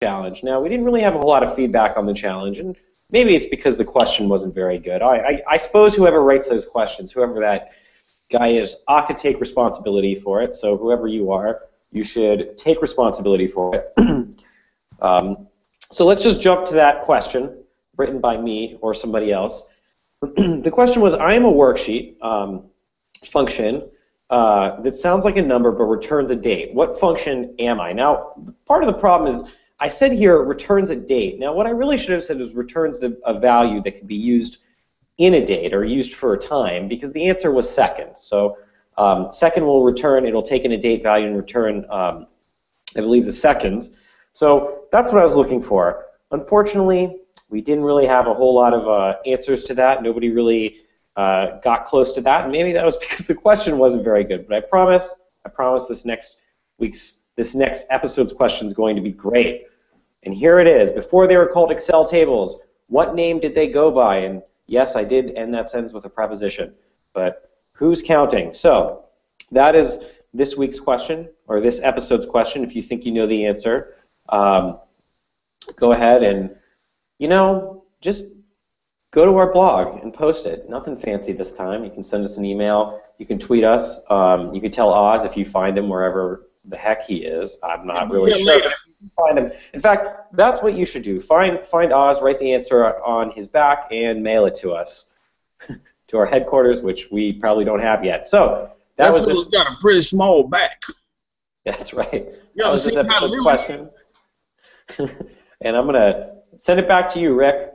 challenge. Now, we didn't really have a whole lot of feedback on the challenge, and maybe it's because the question wasn't very good. I suppose whoever writes those questions, whoever that guy is, ought to take responsibility for it. So whoever you are, you should take responsibility for it. So let's just jump to that question, written by me or somebody else. The question was, I am a worksheet function that sounds like a number but returns a date. What function am I? Now, part of the problem is I said here it returns a date. Now, what I really should have said is returns a value that can be used in a date or used for a time, because the answer was second. So second will return, it'll take in a date value and return, I believe, the seconds. So that's what I was looking for. Unfortunately, we didn't really have a whole lot of answers to that. Nobody really got close to that, and maybe that was because the question wasn't very good. But I promise this next episode's question is going to be great. And here it is. Before they were called Excel tables, what name did they go by? And yes, I did end that sentence with a preposition. But who's counting? So that is this week's question, or this episode's question. If you think you know the answer, go ahead and, just go to our blog and post it. Nothing fancy this time. You can send us an email. You can tweet us. You can tell Oz if you find him wherever the heck he is. I'm not really sure. But if you can find him. In fact, that's what you should do. Find Oz, write the answer on his back, and mail it to us, to our headquarters, which we probably don't have yet. So that was this. Got a pretty small back. That's right. That was this episode's question. And I'm going to send it back to you, Rick.